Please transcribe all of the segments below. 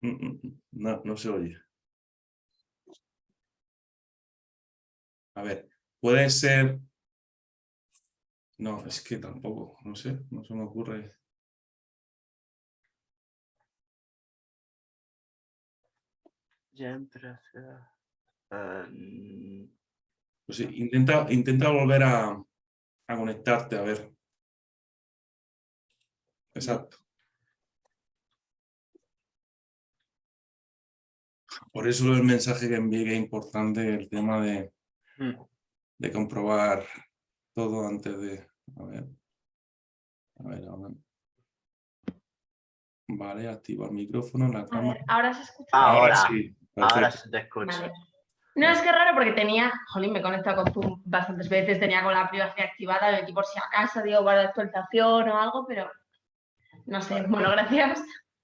No, no se oye. A ver, puede ser... No, es que tampoco, no sé, no se me ocurre. Ya empecé. Pues sí, intenta volver a conectarte, a ver. Exacto. Por eso el mensaje que envié que es importante el tema de comprobar todo antes de... A ver, ahora. Vale, activa el micrófono, la A cámara. ver, ¿ahora se escucha? Ahora Sí, ahora perfecto. se te escucha. Vale. No, es que es raro porque tenía, jolín, me he conectado con Zoom bastantes veces, tenía con la privacidad activada, y por si acaso, digo, para la actualización o algo, pero no sé. Bueno, gracias.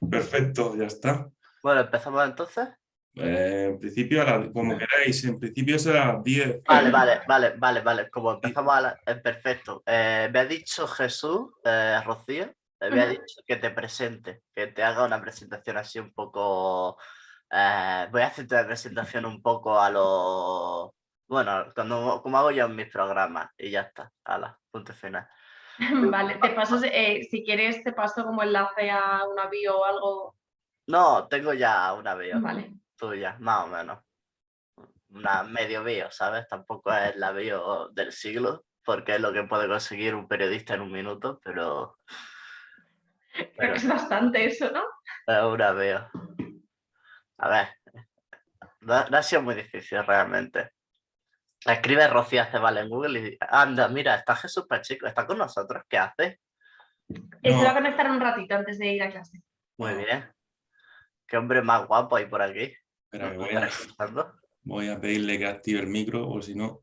Perfecto, ya está. Bueno, ¿empezamos entonces? En principio, como queráis, en principio será 10. Vale. Como empezamos perfecto. Me ha dicho Jesús, Rocío, me ha dicho que te presente, que te haga una presentación así un poco... voy a hacerte una presentación un poco a lo... Bueno, como hago yo en mis programas y ya está. Hala, punto final. Vale, te paso, si quieres, te paso como enlace a una bio o algo. No, tengo ya una bio Vale. tuya, más o menos. Una medio bio, ¿sabes? Tampoco es la bio del siglo, porque es lo que puede conseguir un periodista en un minuto, pero Creo que es bastante eso, ¿no? es una bio. A ver, no ha sido muy difícil realmente. Escribe Rocío Acebal en Google y anda, mira, está Jesús Pacheco, está con nosotros, ¿qué hace? Se va a No, conectar un ratito antes de ir a clase. Muy no, bien. Qué hombre más guapo hay por aquí. espera, ¿No están escuchando? voy a pedirle que active el micro o si no...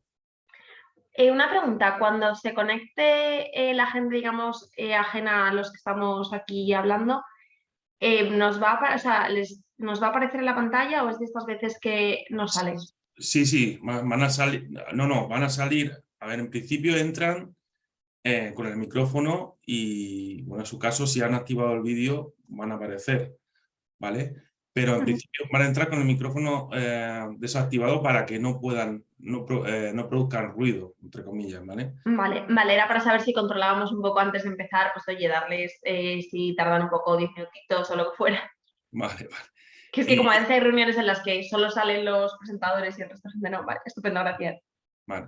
Una pregunta, cuando se conecte la gente, digamos, ajena a los que estamos aquí hablando, ¿nos va a, o sea, ¿nos va a aparecer en la pantalla o es de estas veces que no sale? Sí, van a salir... No, van a salir... A ver, en principio entran con el micrófono y, bueno, en su caso, si han activado el vídeo, van a aparecer, ¿vale? Pero en principio van a entrar con el micrófono desactivado para que no puedan, no produzcan ruido, entre comillas, ¿vale? Vale, era para saber si controlábamos un poco antes de empezar, pues oye, darles si tardan un poco 10 minutitos o lo que fuera. Vale. Que es que como a veces hay reuniones en las que solo salen los presentadores y el resto de gente no. Vale, estupendo, gracias. Vale.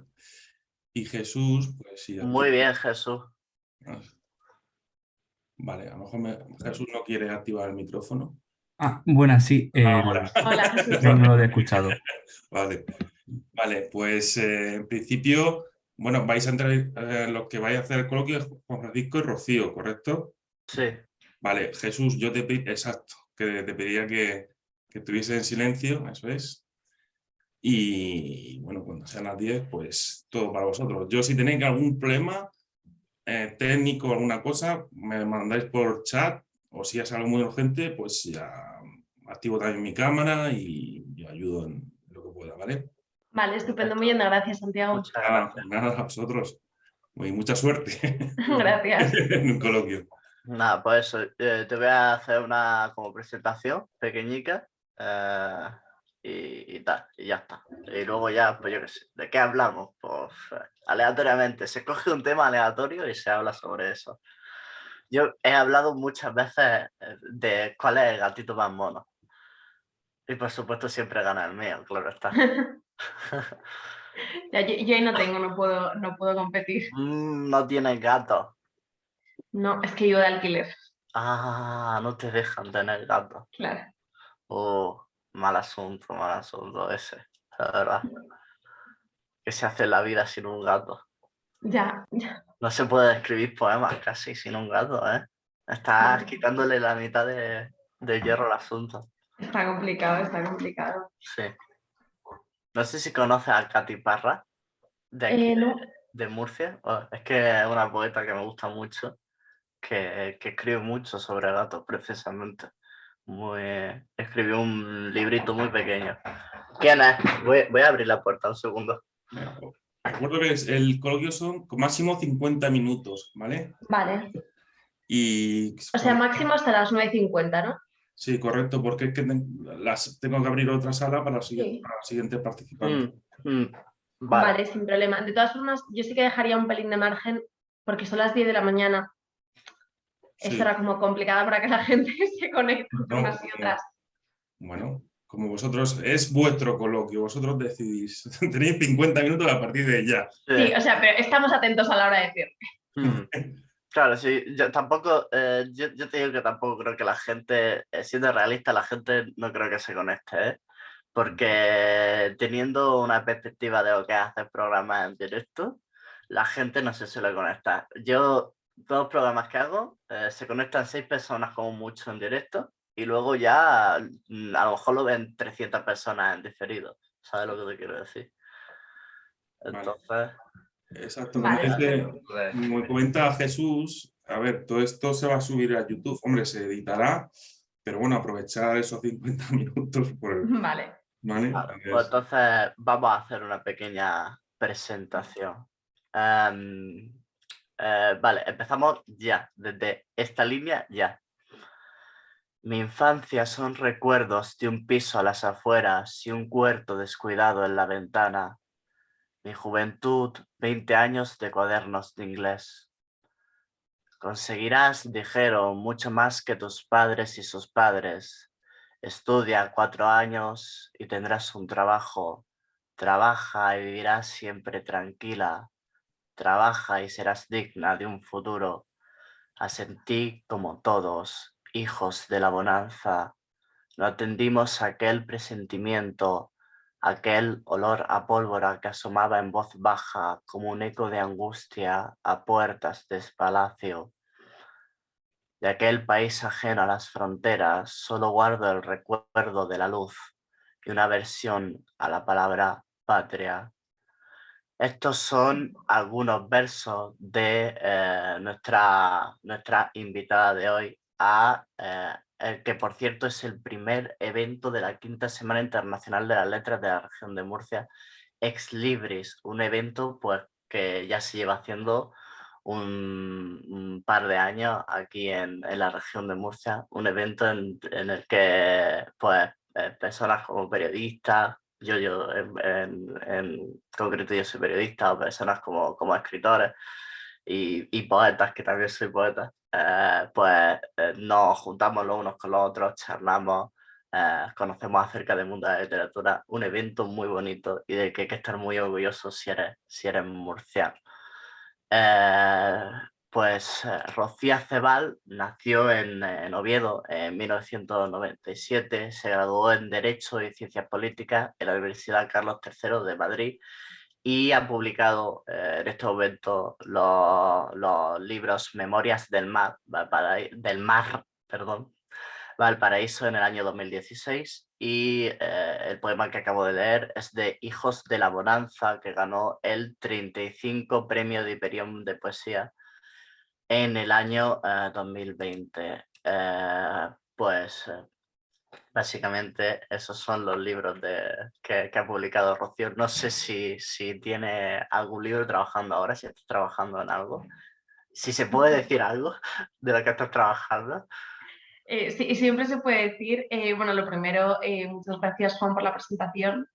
Y Jesús, pues sí. Muy bien, Jesús. Vale, a lo mejor Jesús no quiere activar el micrófono. Buenas, sí. Hola, Jesús. No lo he escuchado. Vale, pues en principio, bueno, vais a entrar, los que vais a hacer el coloquio es Juan Francisco y Rocío, ¿correcto? Sí. Vale, Jesús, yo te pediría, exacto, que te pediría que estuviese en silencio, eso es. Y bueno, cuando sean las 10, pues todo para vosotros. Yo, si tenéis algún problema técnico o alguna cosa, me mandáis por chat, o si es algo muy urgente, pues ya activo también mi cámara y ayudo en lo que pueda, ¿vale? Vale, estupendo, muy bien, gracias, Santiago. Muchas gracias. Nada, a vosotros. Mucha suerte Gracias. en un coloquio. Nada, pues eso, te voy a hacer una como presentación pequeñica y tal, y ya está. Y luego ya, pues yo qué sé, ¿de qué hablamos? Pues aleatoriamente, se coge un tema aleatorio y se habla sobre eso. Yo he hablado muchas veces de cuál es el gatito más mono. Y por supuesto siempre gana el mío, claro está. Ya, yo ahí no tengo, no puedo competir. No tienes gato. No, es que yo de alquiler. Ah, no te dejan tener gato. Claro. Oh, mal asunto ese, la verdad. ¿Qué se hace en la vida sin un gato? Ya. No se puede escribir poemas casi sin un gato, ¿eh? Estás quitándole la mitad de hierro al asunto. Está complicado. Sí. No sé si conoces a Katy Parra, de aquí, No. de Murcia. Es que es una poeta que me gusta mucho, que escribe mucho sobre gatos, precisamente. Escribió un librito muy pequeño. ¿Quién es? Voy a abrir la puerta un segundo. Recuerdo que el coloquio son máximo 50 minutos, ¿vale? Vale. Y... O sea, máximo hasta las 9:50, ¿no? Sí, correcto, porque es que tengo que abrir otra sala para los Sí. siguientes participantes. Vale. Vale, sin problema. De todas formas, yo sí que dejaría un pelín de margen porque son las 10 de la mañana. Sí. Esto era como complicada para que la gente se conecte No, entre unas y otras. Bueno, como vosotros, es vuestro coloquio, vosotros decidís. Tenéis 50 minutos a partir de ya. Sí, o sea, pero estamos atentos a la hora de decir. Claro, sí, yo tampoco, yo te digo que tampoco creo que la gente, siendo realista, la gente no creo que se conecte, ¿eh? Porque teniendo una perspectiva de lo que es hacer programas en directo, la gente no se suele conectar. Yo, todos los programas que hago, se conectan 6 personas como mucho en directo y luego ya a lo mejor lo ven 300 personas en diferido. ¿Sabes lo que te quiero decir? Entonces... Exacto, Vale. como comenta Jesús, a ver, todo esto se va a subir a YouTube, hombre, se editará, pero bueno, aprovechar esos 50 minutos Vale. ¿vale? Pues entonces vamos a hacer una pequeña presentación. Vale, empezamos ya, desde esta línea ya. Mi infancia son recuerdos de un piso a las afueras y un cuarto descuidado en la ventana. Mi juventud, 20 años de cuadernos de inglés. Conseguirás, dijeron, mucho más que tus padres y sus padres. Estudia 4 años y tendrás un trabajo. Trabaja y vivirás siempre tranquila. Trabaja y serás digna de un futuro. Asentí como todos, hijos de la bonanza. No atendimos aquel presentimiento, aquel olor a pólvora que asomaba en voz baja como un eco de angustia a puertas de palacio. De aquel país ajeno a las fronteras, solo guardo el recuerdo de la luz y una aversión a la palabra patria. Estos son algunos versos de nuestra invitada de hoy, el que por cierto es el primer evento de la 5ª Semana Internacional de las Letras de la región de Murcia, Ex Libris, un evento pues, que ya se lleva haciendo un par de años aquí en la región de Murcia, un evento en el que pues, personas como periodistas, yo en concreto yo soy periodista, o personas como escritores y poetas, que también soy poeta, pues nos juntamos los unos con los otros, charlamos, conocemos acerca del mundo de la literatura, un evento muy bonito y del que hay que estar muy orgulloso si eres murciano. Rocía Cebal nació en Oviedo en 1997, se graduó en Derecho y Ciencias Políticas en la Universidad Carlos III de Madrid y ha publicado en este momento los libros Memorias del Mar, perdón, Valparaíso en el año 2016 y el poema que acabo de leer es de Hijos de la Bonanza, que ganó el 35 Premio de Hiperión de Poesía en el año 2020. Básicamente esos son los libros que ha publicado Rocío. No sé si tiene algún libro trabajando ahora, si estás trabajando en algo. Si se puede decir algo de lo que estás trabajando. Sí, siempre se puede decir, bueno, lo primero, muchas gracias Juan por la presentación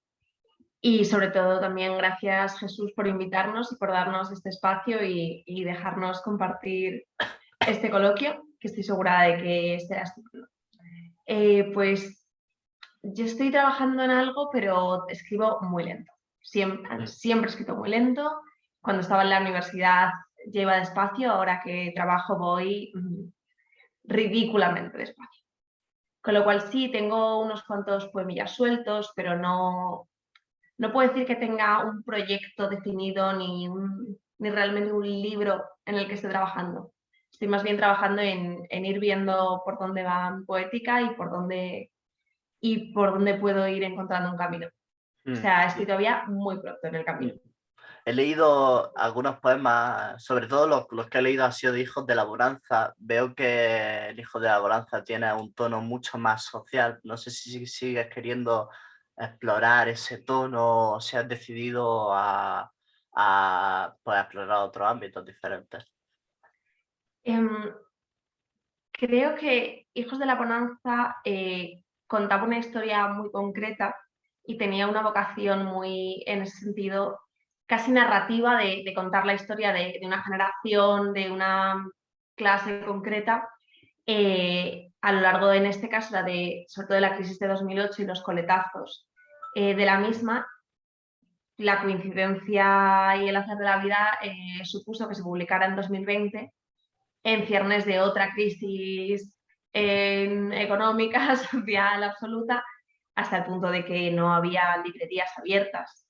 y sobre todo también gracias Jesús por invitarnos y por darnos este espacio y dejarnos compartir este coloquio, que estoy segura de que será estupendo. Pues yo estoy trabajando en algo, pero escribo muy lento. Siempre he escrito muy lento. Cuando estaba en la universidad ya iba despacio, ahora que trabajo voy ridículamente despacio. Con lo cual sí, tengo unos cuantos poemillas sueltos, pero no puedo decir que tenga un proyecto definido ni realmente un libro en el que esté trabajando. Estoy más bien trabajando en ir viendo por dónde va mi poética y por dónde puedo ir encontrando un camino. O sea, estoy todavía muy pronto en el camino. He leído algunos poemas, sobre todo los que he leído han sido de Hijos de la Bonanza. Veo que el Hijo de la Bonanza tiene un tono mucho más social. No sé si sigues queriendo explorar ese tono o si has decidido a explorar otros ámbitos diferentes. Creo que Hijos de la Bonanza contaba una historia muy concreta y tenía una vocación muy, en ese sentido, casi narrativa de contar la historia de una generación, de una clase concreta, a lo largo, en este caso, sobre todo de la crisis de 2008 y los coletazos de la misma. La coincidencia y el azar de la vida supuso que se publicara en 2020 en ciernes de otra crisis económica, social, absoluta, hasta el punto de que no había librerías abiertas.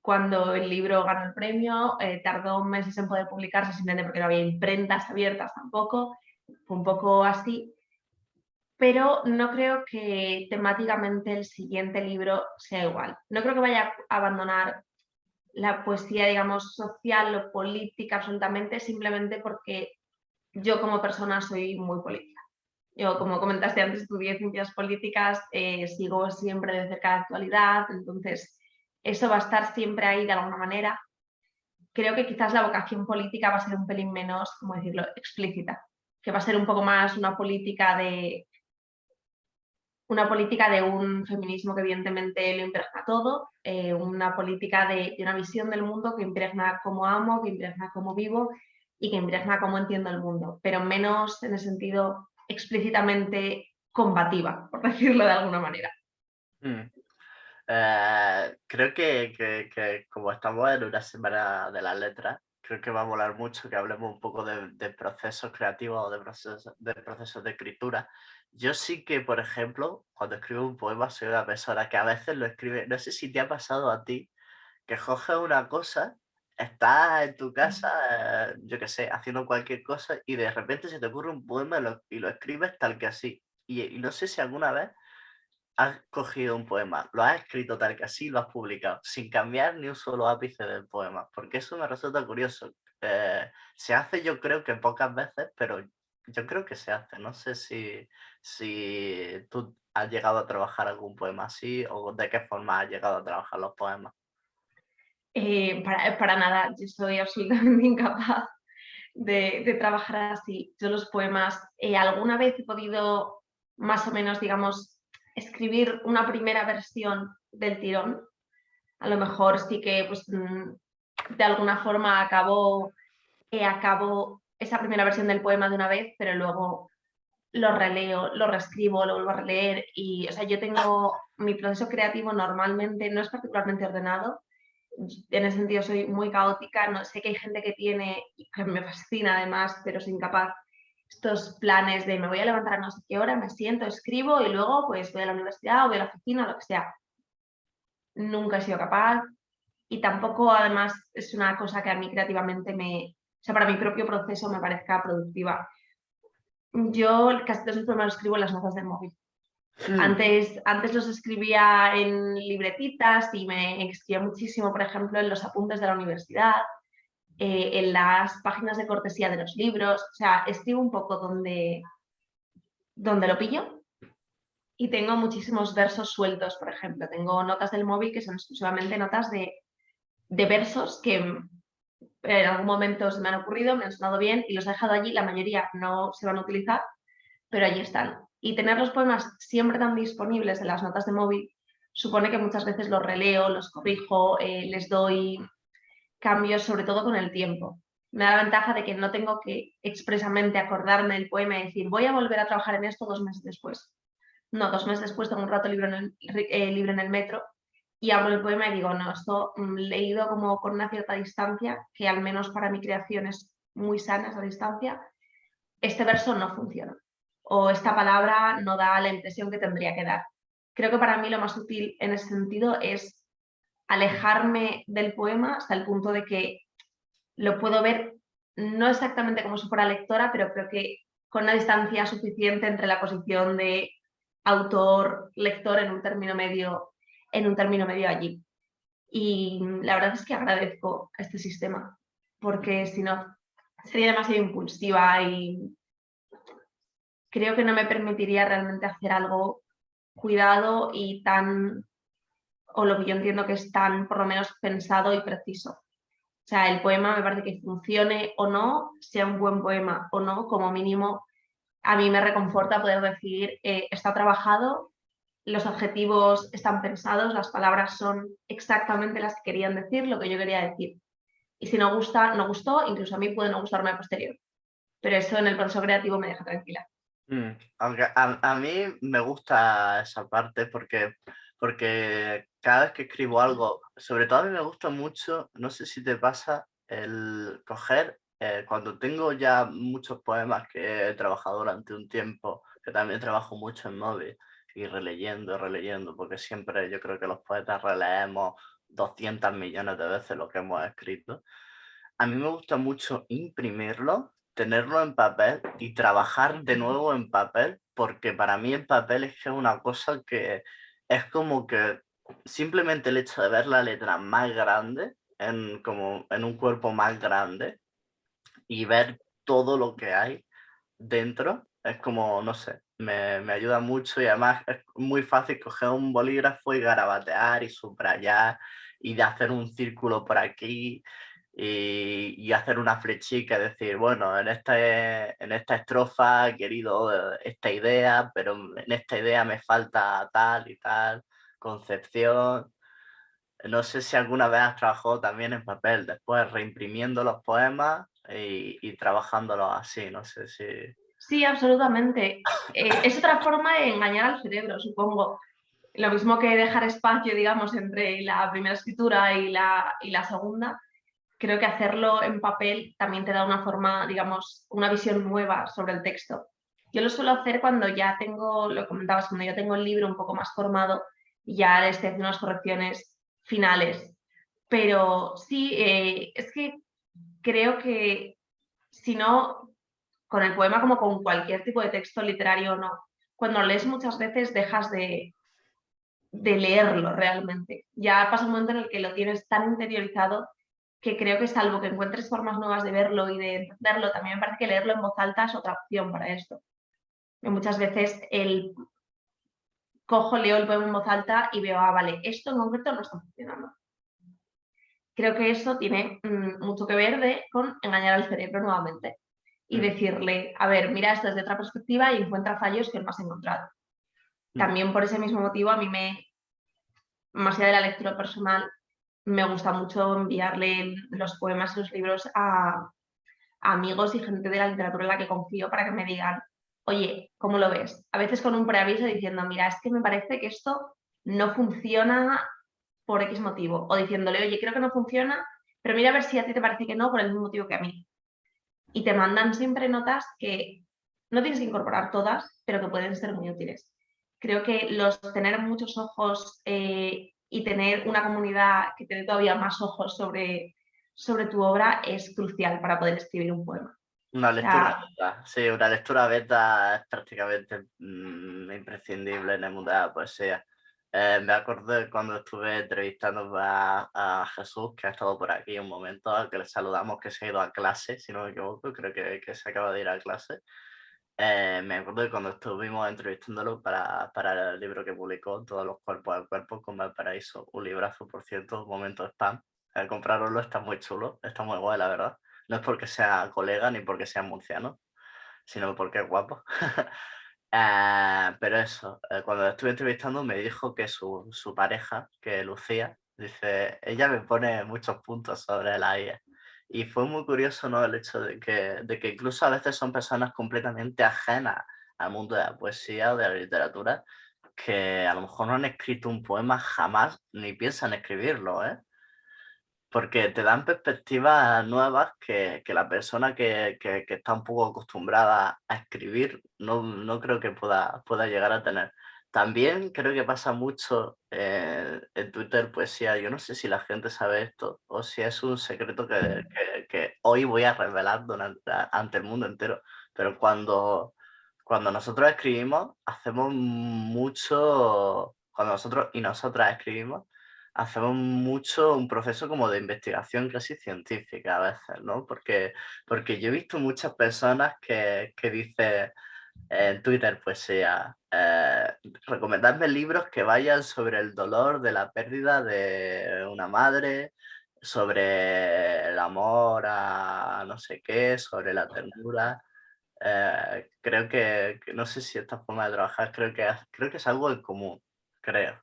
Cuando el libro ganó el premio, tardó meses en poder publicarse simplemente porque no había imprentas abiertas tampoco. Fue un poco así. Pero no creo que temáticamente el siguiente libro sea igual. No creo que vaya a abandonar la poesía, digamos, social o política absolutamente, simplemente porque yo como persona soy muy política. Yo, como comentaste antes, estudié ciencias políticas, sigo siempre de cerca la actualidad, entonces eso va a estar siempre ahí de alguna manera. Creo que quizás la vocación política va a ser un pelín menos, ¿cómo decirlo?, explícita, que va a ser un poco más una política de un feminismo que evidentemente lo impregna todo, una política de una visión del mundo que impregna cómo amo, que impregna cómo vivo y que impregna cómo entiendo el mundo, pero menos en el sentido explícitamente combativa, por decirlo de alguna manera. Creo que como estamos en una semana de las letras, creo que va a molar mucho que hablemos un poco de procesos creativos o de procesos de escritura. Yo sí que, por ejemplo, cuando escribo un poema soy una persona que a veces lo escribe, no sé si te ha pasado a ti, que coges una cosa, estás en tu casa, yo qué sé, haciendo cualquier cosa y de repente se te ocurre un poema y lo escribes tal que así. Y no sé si alguna vez has cogido un poema, lo has escrito tal que así, lo has publicado, sin cambiar ni un solo ápice del poema, porque eso me resulta curioso. Se hace, yo creo que pocas veces, pero yo creo que se hace. No sé si tú has llegado a trabajar algún poema así o de qué forma has llegado a trabajar los poemas. Para nada, yo soy absolutamente incapaz de trabajar así. Yo los poemas, alguna vez he podido más o menos, digamos, escribir una primera versión del tirón. A lo mejor sí que pues, de alguna forma acabo esa primera versión del poema de una vez, pero luego lo releo, lo reescribo, lo vuelvo a releer y, o sea, yo tengo mi proceso creativo normalmente no es particularmente ordenado. En ese sentido soy muy caótica, no sé que hay gente que tiene, que me fascina además, pero soy incapaz, estos planes de me voy a levantar a no sé qué hora, me siento, escribo y luego pues voy a la universidad o voy a la oficina o lo que sea. Nunca he sido capaz y tampoco además es una cosa que a mí creativamente o sea, para mi propio proceso me parezca productiva. Yo casi todos mis poemas los escribo en las notas del móvil. Antes los escribía en libretitas y me escribía muchísimo, por ejemplo, en los apuntes de la universidad, en las páginas de cortesía de los libros. O sea, escribo un poco donde lo pillo y tengo muchísimos versos sueltos, por ejemplo. Tengo notas del móvil que son exclusivamente notas de versos que en algún momento se me han ocurrido, me han sonado bien y los he dejado allí. La mayoría no se van a utilizar, pero allí están. Y tener los poemas siempre tan disponibles en las notas de móvil supone que muchas veces los releo, los corrijo, les doy cambios, sobre todo con el tiempo. Me da la ventaja de que no tengo que expresamente acordarme del poema y decir voy a volver a trabajar en esto 2 meses después. No, 2 meses después tengo un rato libre en el metro y abro el poema y digo, no, esto leído como con una cierta distancia, que al menos para mi creación es muy sana esa distancia, este verso no funciona o esta palabra no da la impresión que tendría que dar. Creo que para mí lo más útil en ese sentido es alejarme del poema hasta el punto de que lo puedo ver no exactamente como si fuera lectora, pero creo que con una distancia suficiente entre la posición de autor-lector en un término medio allí. Y la verdad es que agradezco este sistema, porque si no sería demasiado impulsiva y creo que no me permitiría realmente hacer algo cuidado y tan, o lo que yo entiendo que es tan, por lo menos, pensado y preciso. O sea, el poema me parece que funcione o no, sea un buen poema o no, como mínimo a mí me reconforta poder decir, está trabajado, los adjetivos están pensados, las palabras son exactamente las que querían decir, lo que yo quería decir. Y si no gusta, no gustó, incluso a mí puede no gustarme a posterior. Pero eso en el proceso creativo me deja tranquila. Aunque a mí me gusta esa parte porque cada vez que escribo algo, sobre todo a mí me gusta mucho, no sé si te pasa, el coger, cuando tengo ya muchos poemas que he trabajado durante un tiempo, que también trabajo mucho en móvil, y releyendo, porque siempre yo creo que los poetas releemos 200 millones de veces lo que hemos escrito. A mí me gusta mucho imprimirlo, tenerlo en papel y trabajar de nuevo en papel, porque para mí el papel es que es una cosa que es como que simplemente el hecho de ver la letra más grande, como en un cuerpo más grande, y ver todo lo que hay dentro, es como, no sé, me ayuda mucho y además es muy fácil coger un bolígrafo y garabatear y subrayar y de hacer un círculo por aquí y hacer una flechica, es decir, bueno, en esta estrofa he querido esta idea, pero en esta idea me falta tal y tal concepción. No sé si alguna vez has trabajado también en papel, después reimprimiendo los poemas y trabajándolos así, no sé si... Sí, absolutamente. Es otra forma de engañar al cerebro, supongo. Lo mismo que dejar espacio, digamos, entre la primera escritura y la segunda, creo que hacerlo en papel también te da una forma, digamos, una visión nueva sobre el texto. Yo lo suelo hacer cuando ya tengo, lo comentabas, cuando ya tengo el libro un poco más formado y ya le estoy haciendo unas correcciones finales. Pero sí, es que creo que si no, con el poema como con cualquier tipo de texto literario o no, cuando lo lees muchas veces dejas de leerlo realmente. Ya pasa un momento en el que lo tienes tan interiorizado que creo que salvo que encuentres formas nuevas de verlo y de entenderlo, también me parece que leerlo en voz alta es otra opción para esto. Y muchas veces leo el poema en voz alta y veo, vale, esto en concreto no está funcionando. Creo que eso tiene mucho que ver con engañar al cerebro nuevamente y decirle, a ver, mira esto desde otra perspectiva y encuentra fallos que no has encontrado. También por ese mismo motivo a mí más allá de la lectura personal, me gusta mucho enviarle los poemas y los libros a amigos y gente de la literatura en la que confío para que me digan, oye, ¿cómo lo ves? A veces con un preaviso diciendo, mira, es que me parece que esto no funciona por X motivo. O diciéndole, oye, creo que no funciona, pero mira a ver si a ti te parece que no por el mismo motivo que a mí. Y te mandan siempre notas que no tienes que incorporar todas, pero que pueden ser muy útiles. Creo que tener muchos ojos y tener una comunidad que te dé todavía más ojos sobre tu obra es crucial para poder escribir un poema. Una lectura beta, sí, una lectura beta es prácticamente imprescindible en el mundo de la poesía. Me acordé cuando estuve entrevistando a Jesús, que ha estado por aquí un momento, al que le saludamos, que se ha ido a clase, si no me equivoco, creo que se acaba de ir a clase. Me acuerdo de cuando estuvimos entrevistándolo para el libro que publicó, Todos los cuerpos del cuerpo, con Valparaíso, un librazo, por cierto, momento spam. Comprarlo está muy chulo, está muy guay, la verdad. No es porque sea colega ni porque sea murciano, sino porque es guapo. Pero eso, cuando estuve entrevistando me dijo que su pareja, que Lucía, dice, ella me pone muchos puntos sobre la IA. Y fue muy curioso, ¿no? El hecho de que incluso a veces son personas completamente ajenas al mundo de la poesía o de la literatura, que a lo mejor no han escrito un poema jamás ni piensan escribirlo, ¿eh? Porque te dan perspectivas nuevas que la persona que está un poco acostumbrada a escribir no creo que pueda llegar a tener. También creo que pasa mucho en Twitter poesía. Yo no sé si la gente sabe esto o si es un secreto que hoy voy a revelar ante el mundo entero. Pero cuando nosotros escribimos, hacemos mucho, cuando nosotros y nosotras escribimos, hacemos mucho un proceso como de investigación casi científica a veces, ¿no? Porque yo he visto muchas personas que dicen en Twitter, pues sea, recomendarme libros que vayan sobre el dolor de la pérdida de una madre, sobre el amor a no sé qué, sobre la ternura. Creo que no sé si esta forma de trabajar, creo que es algo en común, creo.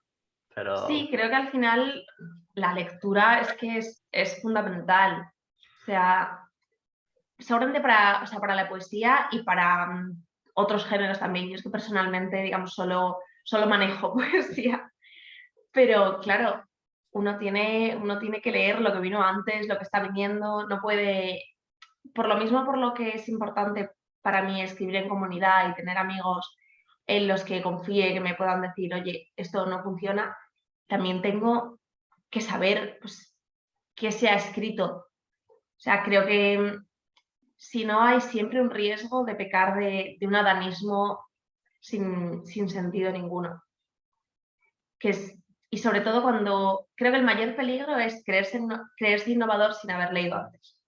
Pero Sí, creo que al final la lectura es que es fundamental. O sea, seguramente o sea, para la poesía y para otros géneros también. Yo es que personalmente, digamos, solo manejo poesía. Pero claro, uno tiene que leer lo que vino antes, lo que está viniendo, no puede, por lo mismo por lo que es importante para mí escribir en comunidad y tener amigos en los que confíe, que me puedan decir, oye, esto no funciona, también tengo que saber pues, qué se ha escrito. O sea, creo que si no hay siempre un riesgo de pecar de un adanismo sin sentido ninguno. Y sobre todo cuando creo que el mayor peligro es creerse innovador sin haber leído antes.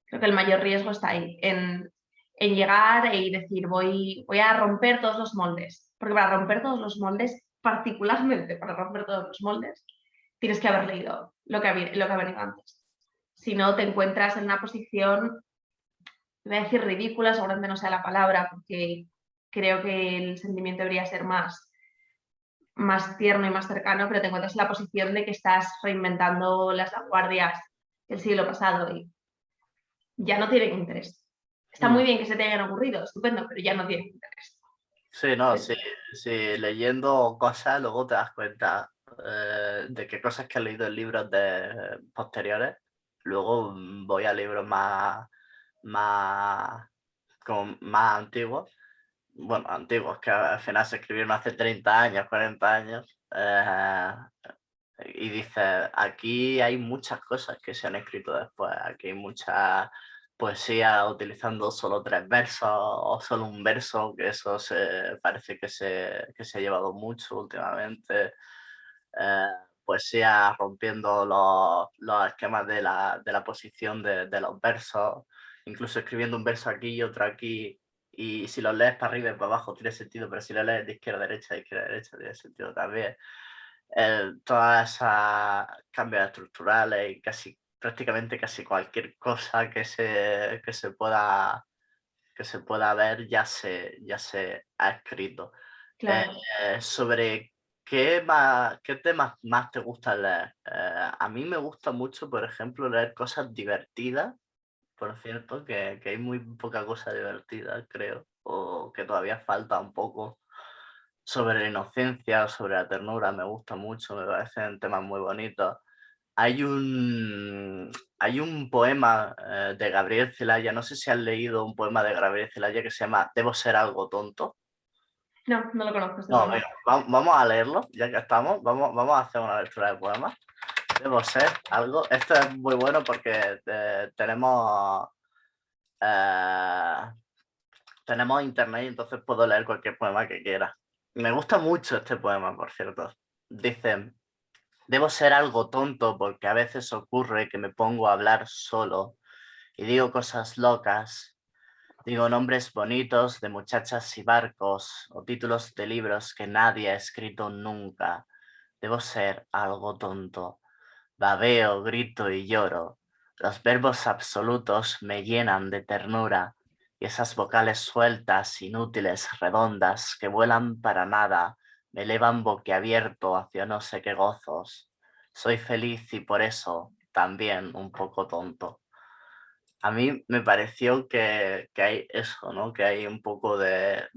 Creo que el mayor riesgo está ahí, en llegar y decir voy a romper todos los moldes. Porque para romper todos los moldes, particularmente para romper todos los moldes, tienes que haber leído lo que ha venido antes. Si no, te encuentras en una posición, voy a decir ridícula, seguramente no sea la palabra, porque creo que el sentimiento debería ser más tierno y más cercano, pero te encuentras en la posición de que estás reinventando las vanguardias del siglo pasado y ya no tienen interés. Está muy bien que se te hayan ocurrido, estupendo, pero ya no tienen interés. sí, no, sí, leyendo cosas luego te das cuenta de que cosas que he leído en libros posteriores, luego voy a libros como más antiguos, bueno, antiguos, que al final se escribieron hace 30 años, 40 años, y dices, aquí hay muchas cosas que se han escrito después, aquí hay mucha poesía utilizando solo 3 versos o solo un verso, que eso parece que se ha llevado mucho últimamente. Poesía rompiendo los esquemas de la posición de los versos, incluso escribiendo un verso aquí y otro aquí, y si lo lees para arriba y para abajo tiene sentido, pero si lo lees de izquierda a derecha, tiene sentido también. Todas esas cambios estructurales y prácticamente casi cualquier cosa que se pueda ver ya se ha escrito. Claro. Sobre qué temas más te gusta leer. A mí me gusta mucho, por ejemplo, leer cosas divertidas, por cierto, que hay muy poca cosa divertida, creo, o que todavía falta un poco. Sobre la inocencia, sobre la ternura, me gusta mucho, me parecen temas muy bonitos. Hay un poema de Gabriel Celaya, no sé si has leído un poema de Gabriel Celaya que se llama Debo ser algo tonto. No, no lo conozco. No, venga, vamos a leerlo, ya que estamos, vamos a hacer una lectura de poemas. Debo ser algo, esto es muy bueno porque tenemos internet y entonces puedo leer cualquier poema que quiera. Me gusta mucho este poema, por cierto. Dice, debo ser algo tonto porque a veces ocurre que me pongo a hablar solo y digo cosas locas. Digo nombres bonitos de muchachas y barcos o títulos de libros que nadie ha escrito nunca. Debo ser algo tonto. Babeo, grito y lloro. Los verbos absolutos me llenan de ternura y esas vocales sueltas, inútiles, redondas, que vuelan para nada, me elevan boquiabierto hacia no sé qué gozos. Soy feliz y por eso también un poco tonto. A mí me pareció que hay eso, ¿no? Que hay un poco de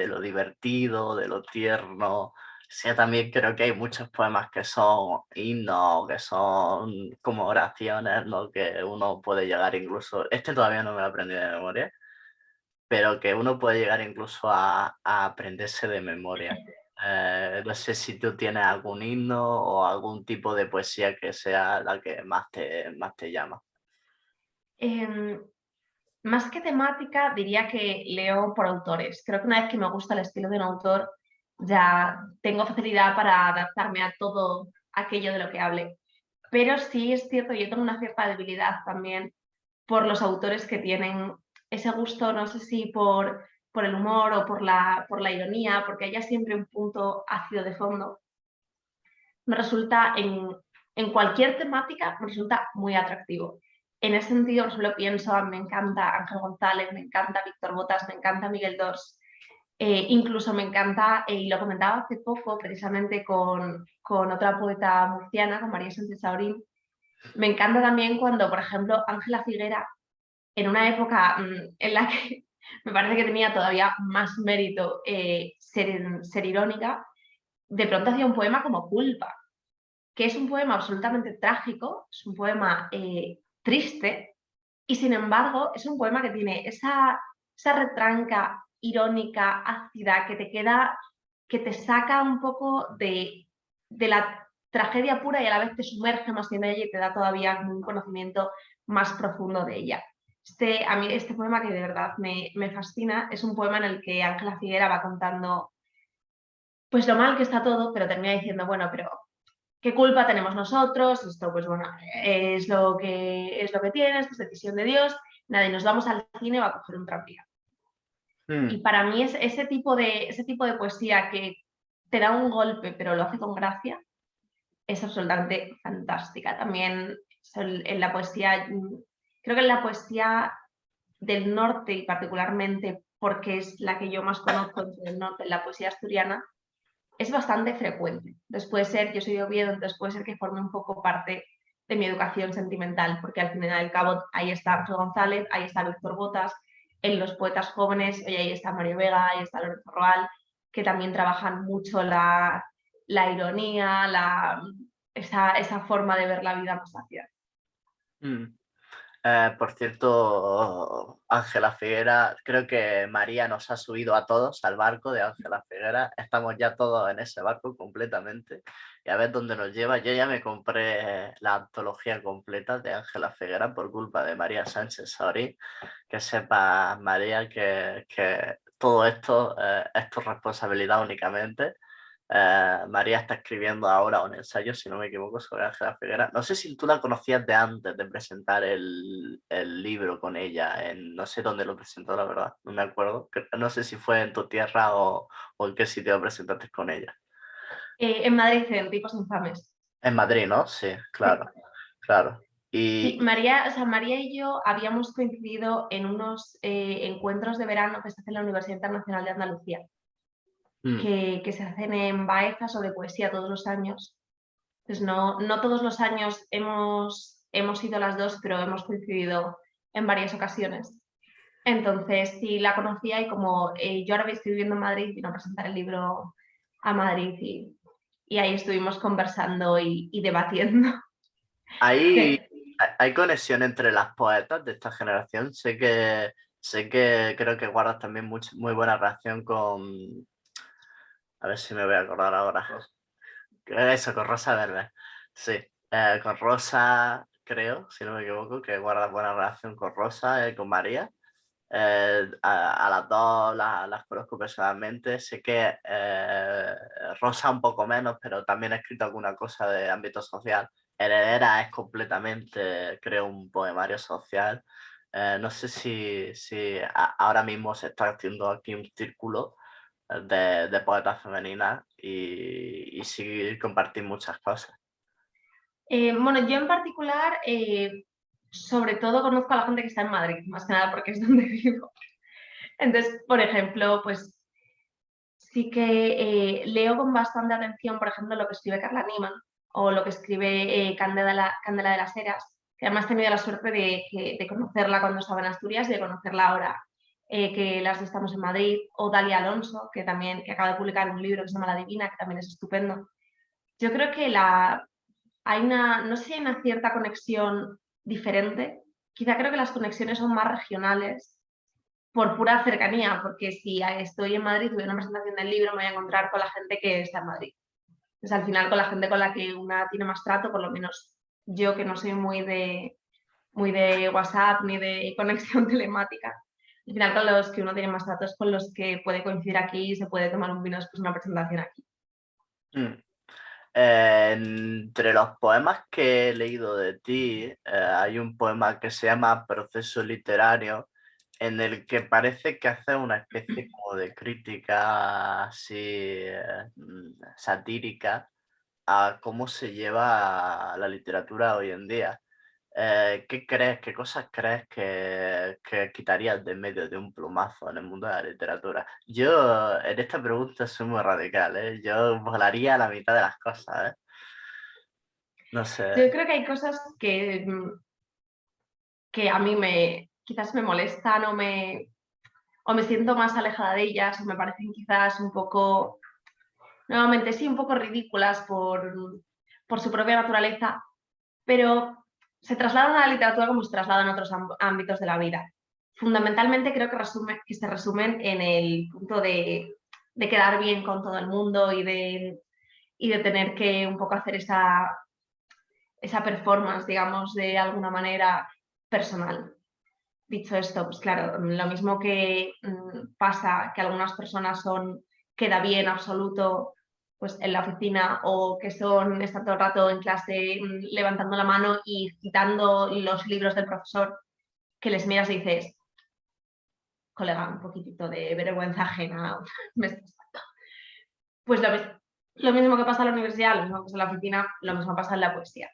lo divertido, de lo tierno. Sí, también creo que hay muchos poemas que son himnos, que son como oraciones, ¿no? Que uno puede llegar incluso, este todavía no me lo he aprendido de memoria, pero que uno puede llegar incluso a aprenderse de memoria. No sé si tú tienes algún himno o algún tipo de poesía que sea la que más te llama. Más que temática, diría que leo por autores. Creo que una vez que me gusta el estilo de un autor, ya tengo facilidad para adaptarme a todo aquello de lo que hable. Pero sí es cierto, yo tengo una cierta debilidad también por los autores que tienen ese gusto, no sé si por el humor o por la ironía, porque haya siempre un punto ácido de fondo. Me resulta, en cualquier temática, me resulta muy atractivo. En ese sentido, por ejemplo, pienso, me encanta Ángel González, me encanta Víctor Botas, me encanta Miguel Dors, incluso me encanta, y lo comentaba hace poco precisamente con otra poeta murciana, con María Sánchez Saurín, me encanta también cuando, por ejemplo, Ángela Figuera, en una época en la que me parece que tenía todavía más mérito ser irónica, de pronto hacía un poema como Culpa, que es un poema absolutamente trágico, es un poema triste, y sin embargo es un poema que tiene esa retranca irónica, ácida, que te queda, que te saca un poco de la tragedia pura y a la vez te sumerge más en ella y te da todavía un conocimiento más profundo de ella. A mí este poema que de verdad me fascina es un poema en el que Ángela Figuera va contando pues lo mal que está todo, pero termina diciendo, bueno, pero ¿qué culpa tenemos nosotros? Esto, pues bueno, es lo que tiene, esto es decisión de Dios. Nada, y nos vamos al cine va a coger un tranvía. Y para mí es ese tipo de poesía que te da un golpe, pero lo hace con gracia, es absolutamente fantástica. También en la poesía, creo que en la poesía del norte, y particularmente porque es la que yo más conozco del norte, en la poesía asturiana, es bastante frecuente. Entonces puede ser, yo soy de Oviedo, entonces puede ser que forme un poco parte de mi educación sentimental, porque al fin y al cabo ahí está Ángel González, ahí está Víctor Botas, en los poetas jóvenes, y ahí está Mario Vega, ahí está Lorenzo Roal, que también trabajan mucho la ironía, esa forma de ver la vida más hacia. Por cierto, Ángela Figuera, creo que María nos ha subido a todos al barco de Ángela Figuera. Estamos ya todos en ese barco completamente. Y a ver dónde nos lleva. Yo ya me compré la antología completa de Ángela Figuera por culpa de María Sánchez Saurín. Que sepa, María, que todo esto es tu responsabilidad únicamente. María está escribiendo ahora un ensayo, si no me equivoco, sobre Ángela Figuera. No sé si tú la conocías de antes de presentar el libro con ella. No sé dónde lo presentó, la verdad, no me acuerdo. No sé si fue en tu tierra o en qué sitio lo presentaste con ella. En Madrid, en Tipos Infames. En Madrid, ¿no? Sí, claro, claro. Sí, Y María, o sea, María y yo habíamos coincidido en unos encuentros de verano que se hacen en la Universidad Internacional de Andalucía, que se hacen en Baeza sobre poesía todos los años. Entonces, no todos los años hemos ido las dos, pero hemos coincidido en varias ocasiones. Entonces, sí la conocía y como yo ahora estoy viviendo en Madrid, vino a presentar el libro a Madrid y ahí estuvimos conversando y debatiendo. hay conexión entre las poetas de esta generación. Sé que creo que guardas también muy buena relación con... A ver si me voy a acordar ahora. Eso, con Rosa Verde. Sí, con Rosa, creo, si no me equivoco, que guardas buena relación con Rosa, con María. A las dos las conozco personalmente. Sé que Rosa un poco menos, pero también ha escrito alguna cosa de ámbito social. Heredera es completamente, creo, un poemario social. No sé si ahora mismo se está haciendo aquí un círculo de poetas femeninas y sí compartir muchas cosas. Bueno, yo en particular, sobre todo conozco a la gente que está en Madrid, más que nada porque es donde vivo. Entonces, por ejemplo, pues sí que leo con bastante atención, por ejemplo, lo que escribe Carla Niman o lo que escribe Candela de las Heras, que además he tenido la suerte de conocerla cuando estaba en Asturias y de conocerla ahora que las estamos en Madrid, o Dalia Alonso, que acaba de publicar un libro que se llama La Divina, que también es estupendo. Yo creo que no sé si hay una cierta conexión diferente. Quizá creo que las conexiones son más regionales por pura cercanía, porque si estoy en Madrid y voy a una presentación del libro, me voy a encontrar con la gente que está en Madrid. Entonces, al final, con la gente con la que una tiene más trato, por lo menos yo que no soy muy de WhatsApp ni de conexión telemática, al final con los que uno tiene más tratos con los que puede coincidir aquí y se puede tomar un vino después de una presentación aquí. Entre los poemas que he leído de ti, hay un poema que se llama Proceso Literario, en el que parece que hace una especie como de crítica así satírica a cómo se lleva la literatura hoy en día. ¿qué crees, qué cosas crees que quitarías de en medio de un plumazo en el mundo de la literatura? Yo en esta pregunta soy muy radical, ¿eh? Yo volaría la mitad de las cosas, ¿eh? No sé. Yo creo que hay cosas que a mí quizás me molestan o me siento más alejada de ellas o me parecen quizás un poco, nuevamente sí, un poco ridículas por su propia naturaleza, pero se trasladan a la literatura como se trasladan a otros ámbitos de la vida. Fundamentalmente creo que se resumen en el punto de quedar bien con todo el mundo y de tener que un poco hacer esa performance, digamos, de alguna manera personal. Dicho esto, pues claro, lo mismo que pasa que algunas personas queda bien absoluto pues en la oficina o que están todo el rato en clase levantando la mano y citando los libros del profesor, que les miras y dices, colega, un poquitito de vergüenza ajena, me estás dando. Pues lo mismo que pasa en la universidad, lo mismo que pasa en la oficina, lo mismo pasa en la poesía.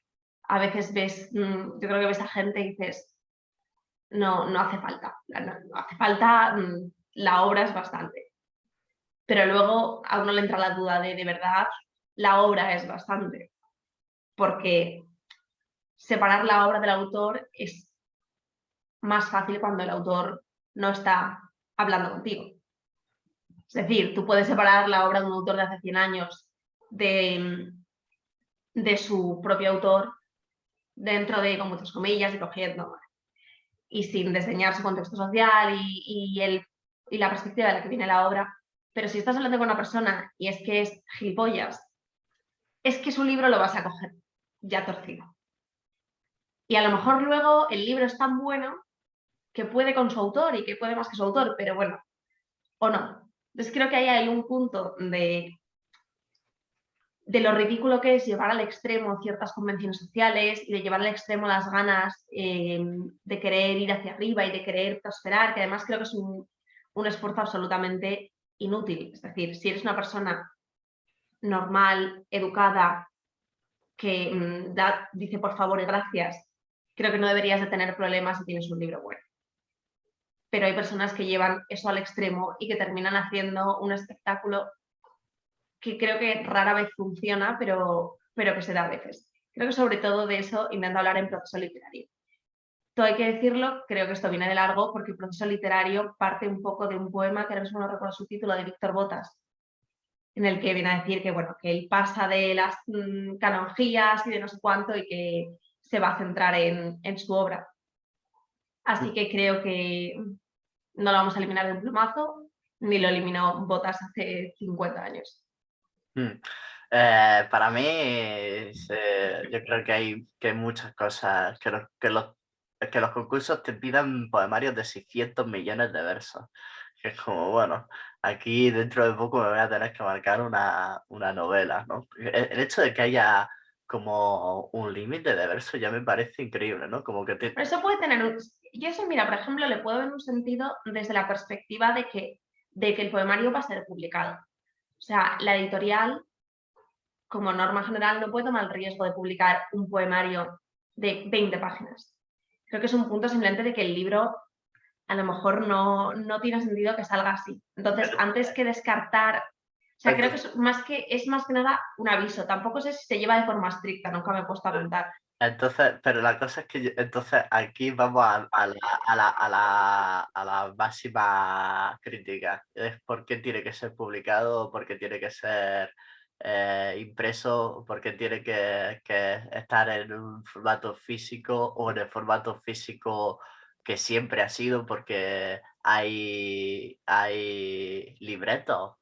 A veces yo creo que ves a gente y dices, no hace falta, no hace falta, la obra es bastante. Pero luego a uno le entra la duda de verdad, la obra es bastante. Porque separar la obra del autor es más fácil cuando el autor no está hablando contigo. Es decir, tú puedes separar la obra de un autor de hace 100 años de su propio autor dentro de, con muchas comillas, y cogiendo, y sin desdeñar su contexto social y la perspectiva de la que viene la obra. Pero si estás hablando con una persona y es que es gilipollas, es que su libro lo vas a coger ya torcido. Y a lo mejor luego el libro es tan bueno que puede con su autor y que puede más que su autor, pero bueno, o no. Entonces creo que ahí hay un punto de lo ridículo que es llevar al extremo ciertas convenciones sociales y de llevar al extremo las ganas de querer ir hacia arriba y de querer prosperar, que además creo que es un esfuerzo absolutamente inútil. Es decir, si eres una persona normal, educada, que dice por favor y gracias, creo que no deberías de tener problemas si tienes un libro bueno. Pero hay personas que llevan eso al extremo y que terminan haciendo un espectáculo que creo que rara vez funciona, pero que se da a veces. Creo que sobre todo de eso intento hablar en proceso literario. Todo hay que decirlo, creo que esto viene de largo porque el proceso literario parte un poco de un poema, que ahora mismo no recuerdo su título, de Víctor Botas, en el que viene a decir que, bueno, que él pasa de las canonjías y de no sé cuánto y que se va a centrar en su obra. Así que creo que no lo vamos a eliminar de un plumazo, ni lo eliminó Botas hace 50 años. Para mí, yo creo que hay muchas cosas, que los concursos te pidan poemarios de 600 millones de versos. Que es como, bueno, aquí dentro de poco me voy a tener que marcar una novela, ¿no? El hecho de que haya como un límite de versos ya me parece increíble, ¿no? Como que Pero eso puede tener yo eso, mira, por ejemplo, le puedo ver un sentido desde la perspectiva de que el poemario va a ser publicado. O sea, la editorial, como norma general, no puede tomar el riesgo de publicar un poemario de 20 páginas. Creo que es un punto simplemente de que el libro a lo mejor no tiene sentido que salga así. Entonces, antes que descartar, o sea, creo que es más que nada un aviso. Tampoco sé si se lleva de forma estricta, nunca me he puesto a contar. Entonces, pero la cosa es que entonces aquí vamos a la máxima crítica. Es por qué tiene que ser publicado, por qué tiene que ser impreso, por qué tiene que estar en un formato físico o en el formato físico que siempre ha sido, porque hay libretos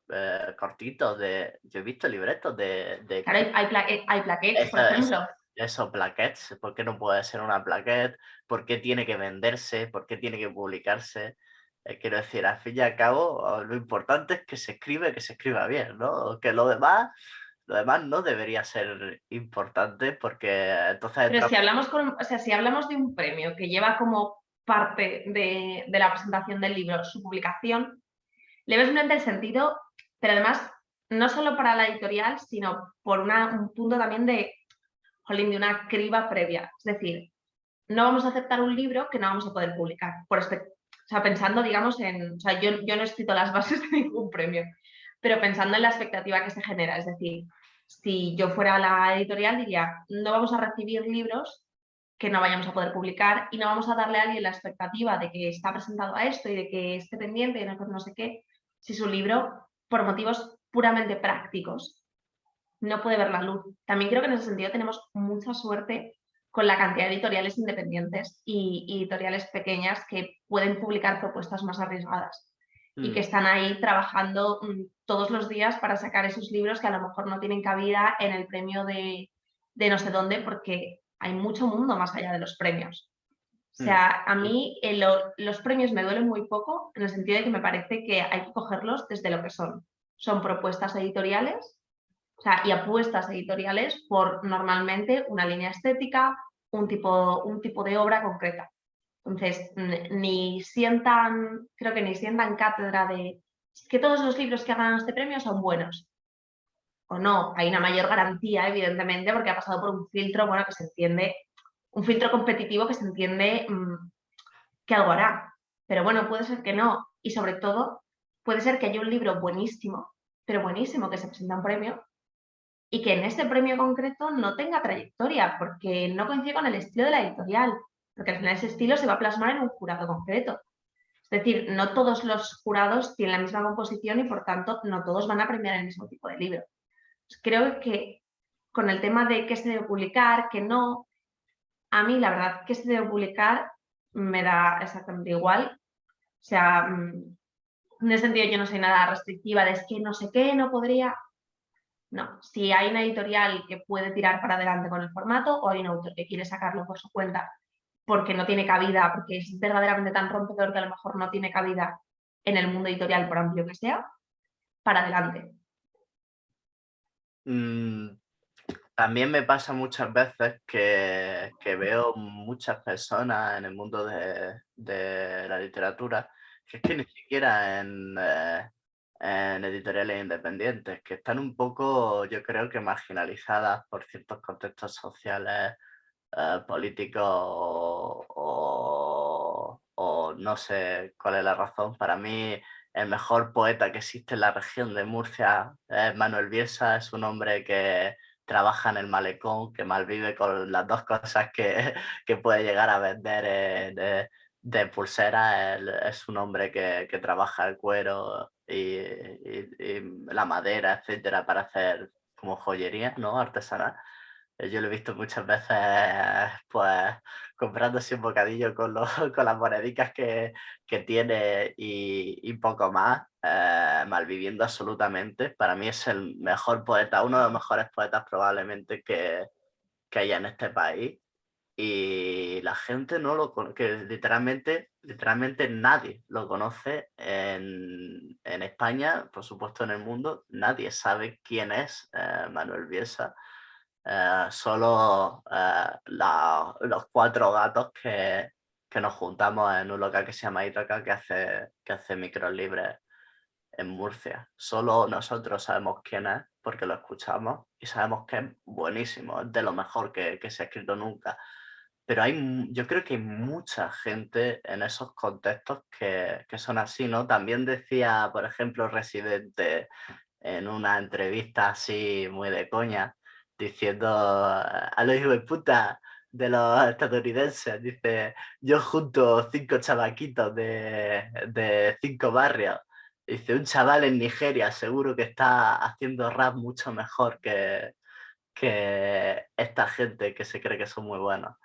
cortitos yo he visto libretos de Claro, hay plaquettes, por ejemplo. Eso, plaquettes. ¿Por qué no puede ser una plaquette? ¿Por qué tiene que venderse? ¿Por qué tiene que publicarse? Quiero decir, al fin y al cabo, lo importante es que se escriba bien, ¿no? Que lo demás no debería ser importante porque entonces... Pero si hablamos de un premio que lleva como parte de la presentación del libro su publicación, le ves simplemente el sentido, pero además no solo para la editorial, sino por un punto también de una criba previa. Es decir, no vamos a aceptar un libro que no vamos a poder publicar. O sea, pensando, digamos, o sea, yo no he escrito las bases de ningún premio, pero pensando en la expectativa que se genera. Es decir, si yo fuera la editorial diría, no vamos a recibir libros que no vayamos a poder publicar y no vamos a darle a alguien la expectativa de que está presentado a esto y de que esté pendiente y no sé qué, si su libro, por motivos puramente prácticos, no puede ver la luz. También creo que en ese sentido tenemos mucha suerte con la cantidad de editoriales independientes y editoriales pequeñas que pueden publicar propuestas más arriesgadas y que están ahí trabajando todos los días para sacar esos libros que a lo mejor no tienen cabida en el premio de no sé dónde, porque hay mucho mundo más allá de los premios. O sea, a mí los premios me duelen muy poco en el sentido de que me parece que hay que cogerlos desde lo que son. Son propuestas editoriales, o sea, y apuestas editoriales por normalmente una línea estética, un tipo de obra concreta. Entonces, creo que ni sientan cátedra de que todos los libros que ganan este premio son buenos. O no, hay una mayor garantía, evidentemente, porque ha pasado por un filtro, bueno, que se entiende, un filtro competitivo que se entiende que algo hará. Pero bueno, puede ser que no. Y sobre todo, puede ser que haya un libro buenísimo, pero buenísimo, que se presenta a un premio y que en este premio concreto no tenga trayectoria, porque no coincide con el estilo de la editorial, porque al final ese estilo se va a plasmar en un jurado concreto. Es decir, no todos los jurados tienen la misma composición y por tanto no todos van a premiar el mismo tipo de libro. Creo que con el tema de qué se debe publicar, qué no, a mí la verdad que se debe publicar me da exactamente igual. O sea, en ese sentido yo no soy nada restrictiva de es que no sé qué, no podría. No, si hay una editorial que puede tirar para adelante con el formato o hay un autor que quiere sacarlo por su cuenta porque no tiene cabida, porque es verdaderamente tan rompedor que a lo mejor no tiene cabida en el mundo editorial, por amplio que sea, para adelante. También me pasa muchas veces que veo muchas personas en el mundo de la literatura que es que ni siquiera en editoriales independientes, que están un poco, yo creo que marginalizadas por ciertos contextos sociales, políticos o no sé cuál es la razón. Para mí el mejor poeta que existe en la región de Murcia es Manuel Bielsa, es un hombre que trabaja en el malecón, que malvive con las dos cosas que puede llegar a vender de pulseras. Es un hombre que trabaja el cuero y la madera, etcétera, para hacer como joyería, ¿no? Artesanal. Yo lo he visto muchas veces, pues, comprándose un bocadillo con las monedicas que tiene y poco más, malviviendo absolutamente. Para mí es el mejor poeta, uno de los mejores poetas probablemente que haya en este país. Y la gente no lo conoce, que literalmente nadie lo conoce en España, por supuesto en el mundo, nadie sabe quién es Manuel Bielsa. Solo los 4 gatos que nos juntamos en un local que se llama Ítaca, que hace micros libres en Murcia. Solo nosotros sabemos quién es porque lo escuchamos y sabemos que es buenísimo, es de lo mejor que se ha escrito nunca. Pero yo creo que hay mucha gente en esos contextos que son así, ¿no? También decía, por ejemplo, Residente en una entrevista así muy de coña, diciendo a los hijos de puta de los estadounidenses, dice, yo junto 5 chavaquitos de 5 barrios, dice, un chaval en Nigeria seguro que está haciendo rap mucho mejor que esta gente que se cree que son muy buenos.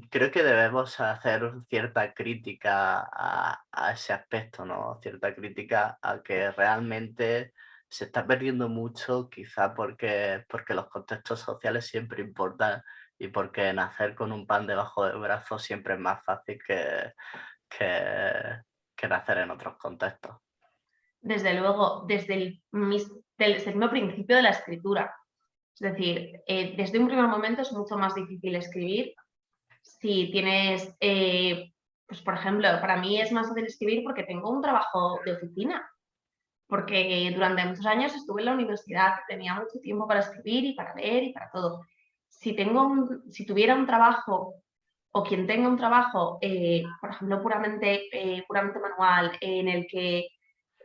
Creo que debemos hacer cierta crítica a ese aspecto, ¿no? Cierta crítica a que realmente se está perdiendo mucho, quizá porque los contextos sociales siempre importan y porque nacer con un pan debajo del brazo siempre es más fácil que nacer en otros contextos. Desde luego, desde el mismo principio de la escritura. Es decir, desde un primer momento es mucho más difícil escribir si tienes, pues por ejemplo, para mí es más fácil escribir porque tengo un trabajo de oficina, porque durante muchos años estuve en la universidad, tenía mucho tiempo para escribir y para leer y para todo. si tuviera un trabajo o quien tenga un trabajo, por ejemplo, puramente manual, en el que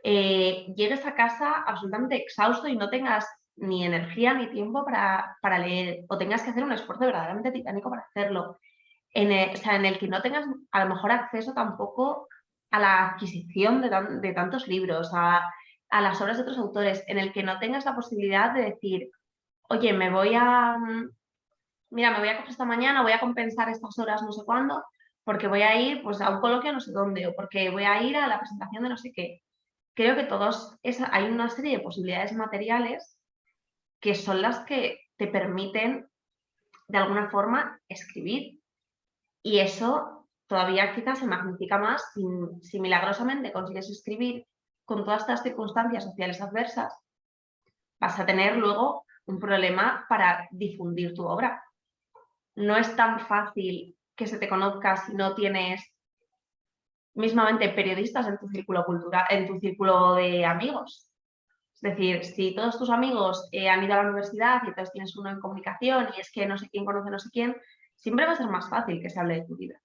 llegues a casa absolutamente exhausto y no tengas ni energía ni tiempo para leer, o tengas que hacer un esfuerzo verdaderamente titánico para hacerlo, o sea, en el que no tengas a lo mejor acceso tampoco a la adquisición de tantos libros, a las obras de otros autores, en el que no tengas la posibilidad de decir, oye, mira, me voy a coger esta mañana, voy a compensar estas horas no sé cuándo, porque voy a ir pues, a un coloquio no sé dónde, o porque voy a ir a la presentación de no sé qué. Creo que hay una serie de posibilidades materiales que son las que te permiten, de alguna forma, escribir. Y eso todavía quizás se magnifica más si milagrosamente consigues escribir con todas estas circunstancias sociales adversas, vas a tener luego un problema para difundir tu obra. No es tan fácil que se te conozca si no tienes mismamente periodistas en tu círculo cultural, en tu círculo de amigos. Es decir, si todos tus amigos han ido a la universidad y entonces tienes uno en comunicación y es que no sé quién conoce no sé quién, siempre va a ser más fácil que se hable de tu vida.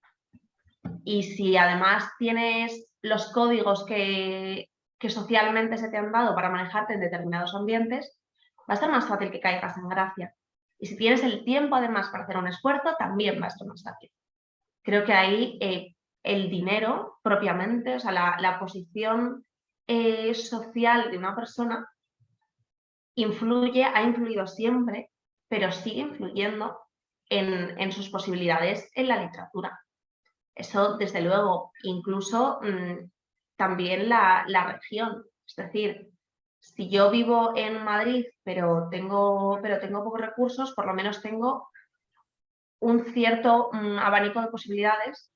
Y si además tienes los códigos que socialmente se te han dado para manejarte en determinados ambientes, va a ser más fácil que caigas en gracia. Y si tienes el tiempo además para hacer un esfuerzo, también va a ser más fácil. Creo que ahí el dinero propiamente, o sea, la posición social de una persona ha influido siempre, pero sigue influyendo en sus posibilidades en la literatura. Eso, desde luego, incluso también la región. Es decir, si yo vivo en Madrid, pero tengo pocos recursos, por lo menos tengo un cierto abanico de posibilidades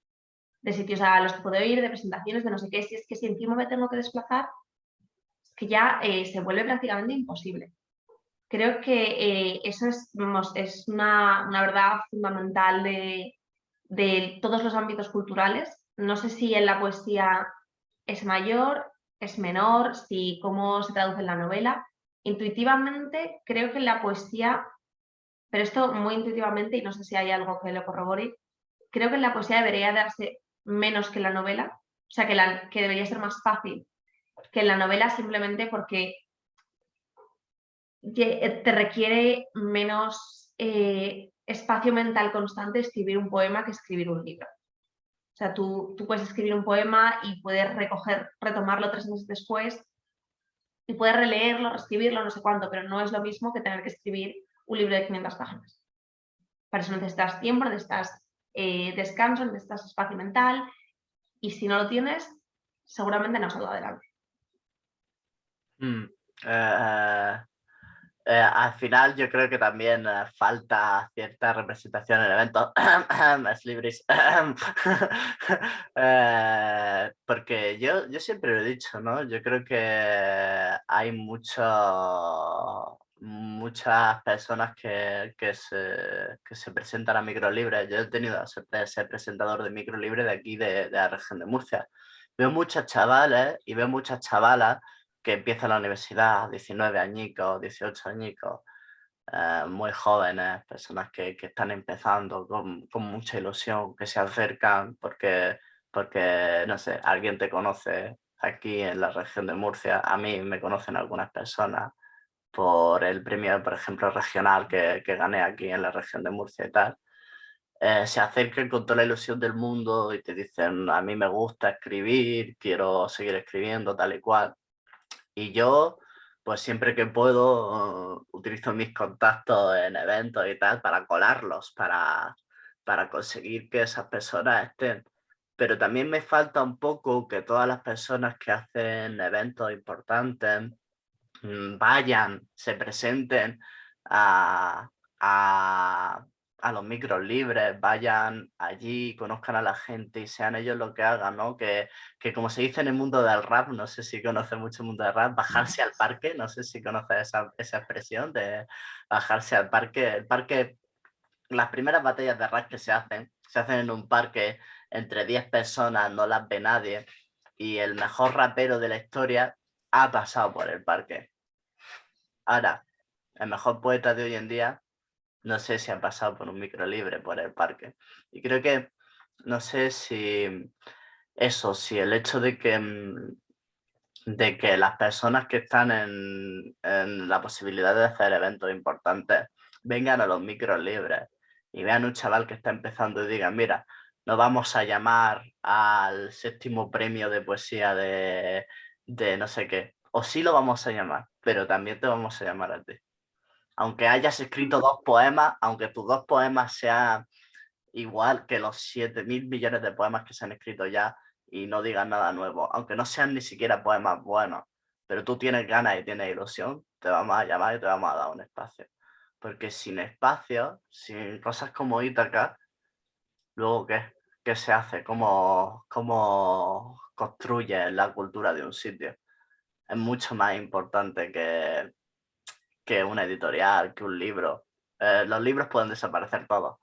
de sitios a los que puedo ir, de presentaciones, de no sé qué. Si es que si encima me tengo que desplazar, es que ya se vuelve prácticamente imposible. Creo que eso es una verdad fundamental de todos los ámbitos culturales. No sé si en la poesía es mayor, es menor, si cómo se traduce en la novela. Intuitivamente creo que en la poesía, pero esto muy intuitivamente y no sé si hay algo que lo corrobore, creo que en la poesía debería darse menos que en la novela, o sea que debería ser más fácil que en la novela simplemente porque te requiere menos espacio mental constante escribir un poema que escribir un libro. O sea, tú puedes escribir un poema y puedes retomarlo 3 meses después y puedes releerlo, reescribirlo, no sé cuánto, pero no es lo mismo que tener que escribir un libro de 500 páginas. Para eso necesitas tiempo, necesitas descanso, necesitas espacio mental y si no lo tienes, seguramente no saldrá adelante. Al final yo creo que también falta cierta representación en eventos. Es libris. Porque yo siempre lo he dicho, ¿no? Yo creo que hay muchas personas que se presentan a microlibres. Yo he tenido a ser presentador de microlibre de aquí, de la región de Murcia. Veo muchos chavales y veo muchas chavalas que empiezan la universidad, 19 añicos, 18 añicos, muy jóvenes, personas que están empezando con mucha ilusión, que se acercan porque, no sé, alguien te conoce aquí en la región de Murcia. A mí me conocen algunas personas por el premio, por ejemplo, regional que gané aquí en la región de Murcia y tal. Se acercan con toda la ilusión del mundo y te dicen, a mí me gusta escribir, quiero seguir escribiendo, tal y cual. Y yo, pues siempre que puedo, utilizo mis contactos en eventos y tal para colarlos, para conseguir que esas personas estén. Pero también me falta un poco que todas las personas que hacen eventos importantes vayan, se presenten a los micros libres, vayan allí, conozcan a la gente y sean ellos lo que hagan, ¿no? Que como se dice en el mundo del rap, no sé si conoces mucho el mundo del rap, bajarse al parque, no sé si conoces esa expresión de bajarse al parque. El parque, las primeras batallas de rap que se hacen en un parque entre 10 personas, no las ve nadie, y el mejor rapero de la historia ha pasado por el parque. Ahora, el mejor poeta de hoy en día no sé si han pasado por un micro libre por el parque. Y creo que, no sé si eso, si el hecho de que las personas que están en la posibilidad de hacer eventos importantes vengan a los micros libres y vean un chaval que está empezando y digan, mira, nos vamos a llamar al 7º premio de poesía de no sé qué. O sí lo vamos a llamar, pero también te vamos a llamar a ti. Aunque hayas escrito 2 poemas, aunque tus 2 poemas sean igual que los 7.000 millones de poemas que se han escrito ya y no digan nada nuevo, aunque no sean ni siquiera poemas buenos, pero tú tienes ganas y tienes ilusión, te vamos a llamar y te vamos a dar un espacio. Porque sin espacio, sin cosas como Ítaca, luego ¿qué se hace? ¿Cómo construye la cultura de un sitio? Es mucho más importante que una editorial, que un libro. Los libros pueden desaparecer todos,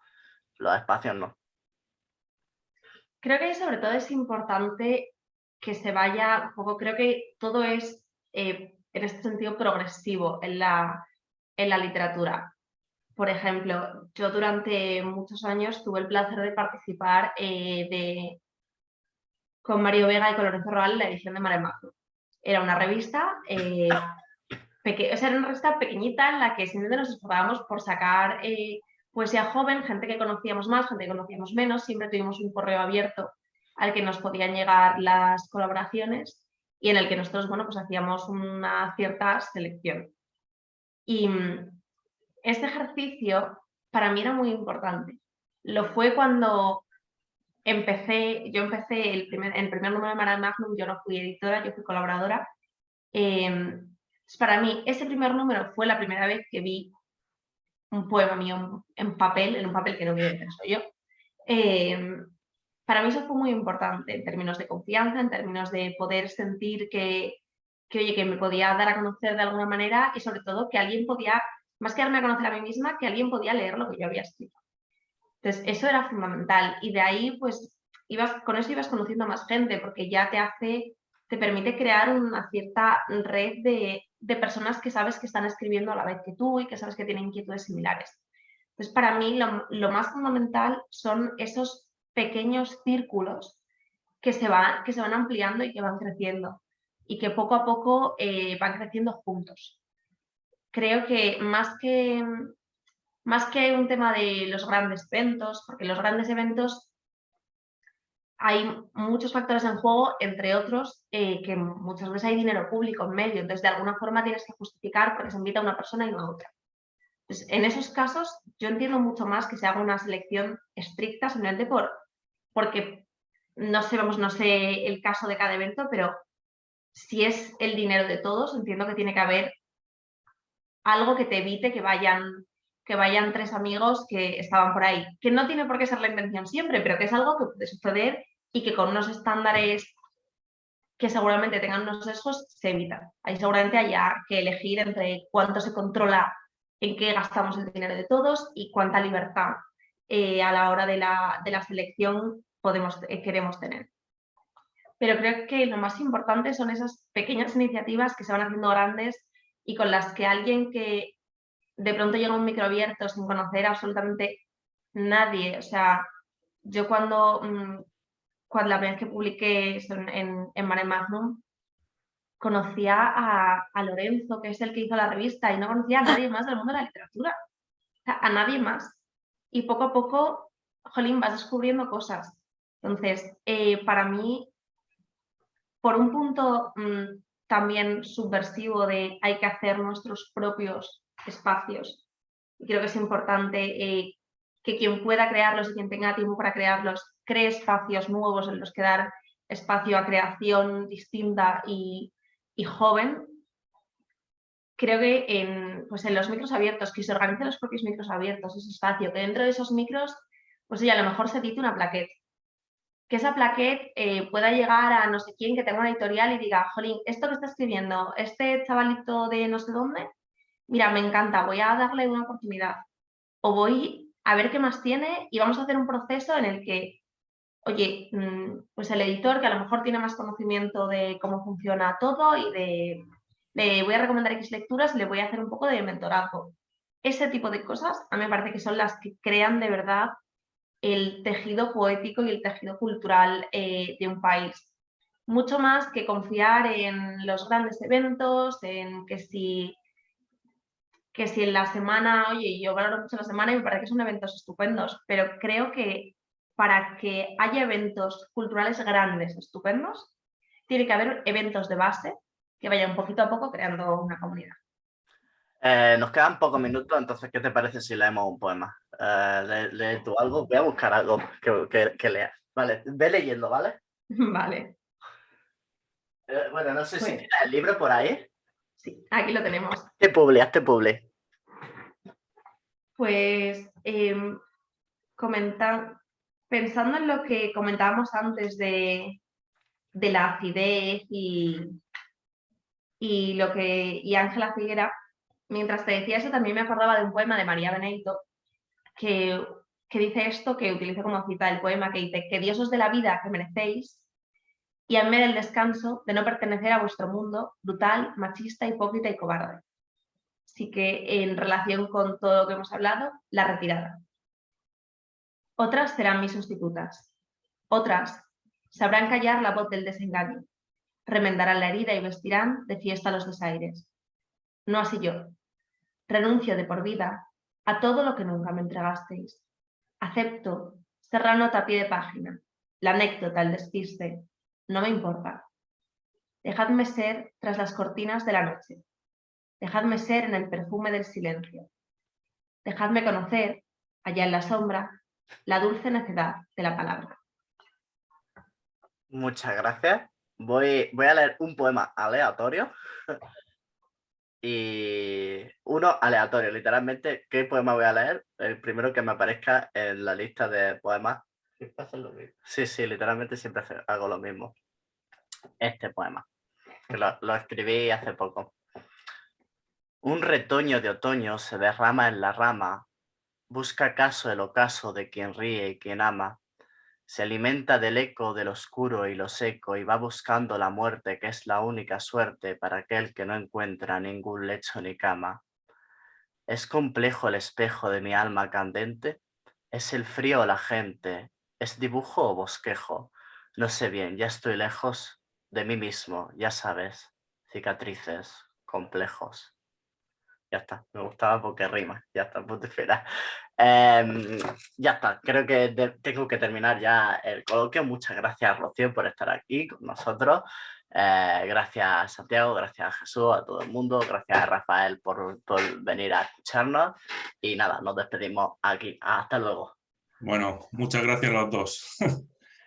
los espacios no. Creo que sobre todo es importante que se vaya un poco, creo que todo es en este sentido progresivo en la literatura. Por ejemplo, yo durante muchos años tuve el placer de participar con Mario Vega y con Lorenzo Roal en la edición de Mare Magnum. Era una revista, era una revista pequeñita en la que simplemente nos esforzábamos por sacar poesía joven, gente que conocíamos más, gente que conocíamos menos. Siempre tuvimos un correo abierto al que nos podían llegar las colaboraciones y en el que nosotros, bueno, pues hacíamos una cierta selección. Y este ejercicio para mí era muy importante. Lo fue cuando yo empecé el primer número de Mare Magnum. Yo no fui editora, yo fui colaboradora. Para mí ese primer número fue la primera vez que vi un poema mío en un papel que no evidentemente soy yo. Para mí eso fue muy importante en términos de confianza, en términos de poder sentir que me podía dar a conocer de alguna manera y sobre todo que alguien podía, más que darme a conocer a mí misma, que alguien podía leer lo que yo había escrito. Entonces eso era fundamental y de ahí pues con eso ibas conociendo a más gente porque ya te permite crear una cierta red de personas que sabes que están escribiendo a la vez que tú y que sabes que tienen inquietudes similares. Entonces, para mí lo más fundamental son esos pequeños círculos que se van ampliando y que van creciendo y que poco a poco van creciendo juntos. Creo que más que un tema de los grandes eventos, porque los grandes eventos hay muchos factores en juego, entre otros, que muchas veces hay dinero público en medio, entonces de alguna forma tienes que justificar porque se invita a una persona y no a otra. Entonces, en esos casos yo entiendo mucho más que se haga una selección estricta simplemente porque no sé el caso de cada evento, pero si es el dinero de todos, entiendo que tiene que haber algo que te evite que vayan 3 amigos que estaban por ahí, que no tiene por qué ser la intención siempre, pero que es algo que puede suceder y que con unos estándares que seguramente tengan unos sesgos se evitan. Ahí seguramente haya que elegir entre cuánto se controla en qué gastamos el dinero de todos y cuánta libertad a la hora de la selección queremos tener. Pero creo que lo más importante son esas pequeñas iniciativas que se van haciendo grandes y con las que alguien que de pronto llega a un micro abierto sin conocer absolutamente nadie, o sea, yo cuando la primera vez que publiqué eso en Mare Magnum, conocía a Lorenzo, que es el que hizo la revista, y no conocía a nadie más del mundo de la literatura, o sea, a nadie más. Y poco a poco, jolín, vas descubriendo cosas. Entonces, para mí, por un punto también subversivo de hay que hacer nuestros propios espacios, y creo que es importante que quien pueda crearlos y quien tenga tiempo para crearlos, cree espacios nuevos en los que dar espacio a creación distinta y joven. Creo que en los micros abiertos, que se organicen los propios micros abiertos, ese espacio, que dentro de esos micros, pues a lo mejor se edite una plaqueta, que esa plaqueta pueda llegar a no sé quién que tenga una editorial y diga, jolín, esto que está escribiendo este chavalito de no sé dónde, mira, me encanta, voy a darle una oportunidad. O voy a ver qué más tiene y vamos a hacer un proceso en el que, oye, pues el editor que a lo mejor tiene más conocimiento de cómo funciona todo y le voy a recomendar X lecturas y le voy a hacer un poco de mentorazgo. ese tipo de cosas a mí me parece que son las que crean de verdad el tejido poético y el tejido cultural de un país. Mucho más que confiar en los grandes eventos, en que si en la semana, oye, yo valoro mucho la semana y me parece que son eventos estupendos, pero creo que para que haya eventos culturales grandes, estupendos, tiene que haber eventos de base que vayan poquito a poco creando una comunidad. Nos quedan pocos minutos, entonces, ¿qué te parece si leemos un poema? Lee tú algo, voy a buscar algo que leas. Vale, ve leyendo, ¿vale? Vale. Bueno, no sé si Pues, tienes el libro por ahí. sí, aquí lo tenemos. Hazte publi. Pues pensando en lo que comentábamos antes de la acidez y Ángela Figuera, mientras te decía eso también me acordaba de un poema de María Benedito que dice esto, que utilizo como cita del poema, que dice que Dios os dé la vida que merecéis y en medio del descanso de no pertenecer a vuestro mundo brutal, machista, hipócrita y cobarde. Así que en relación con todo lo que hemos hablado, la retirada. Otras serán mis sustitutas. Otras sabrán callar la voz del desengaño, remendarán la herida y vestirán de fiesta los desaires. No así yo. Renuncio de por vida a todo lo que nunca me entregasteis. Acepto ser la nota a pie de página, la anécdota, el despiste. No me importa. Dejadme ser tras las cortinas de la noche. Dejadme ser en el perfume del silencio. Dejadme conocer, allá en la sombra, la dulce necedad de la palabra. Muchas gracias. Voy a leer un poema aleatorio. Y uno aleatorio, literalmente, ¿qué poema voy a leer? El primero que me aparezca en la lista de poemas. ¿Siempre haces lo mismo? Sí, literalmente siempre hago lo mismo. Este poema, que lo escribí hace poco. Un retoño de otoño se derrama en la rama, busca acaso el ocaso de quien ríe y quien ama. Se alimenta del eco de lo oscuro y lo seco y va buscando la muerte, que es la única suerte para aquel que no encuentra ningún lecho ni cama. ¿Es complejo el espejo de mi alma candente? ¿Es el frío o la gente? ¿Es dibujo o bosquejo? No sé bien, ya estoy lejos de mí mismo, ya sabes, cicatrices, complejos. Ya está, me gustaba porque rima, ya está, punto y final. Ya está, creo que tengo que terminar ya el coloquio. Muchas gracias, Rocío, por estar aquí con nosotros. Gracias a Santiago, gracias a Jesús, a todo el mundo, gracias a Rafael por venir a escucharnos. Y nada, nos despedimos aquí. Hasta luego. Bueno, muchas gracias a los dos.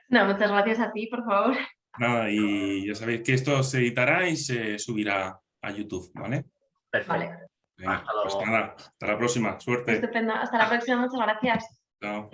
No, muchas gracias a ti, por favor. Nada, y ya sabéis que esto se editará y se subirá a YouTube, ¿vale? Perfecto. Vale. Venga, Hasta pues luego. nada, hasta la próxima. Suerte. Estupendo. Hasta la próxima. Muchas gracias. Chao.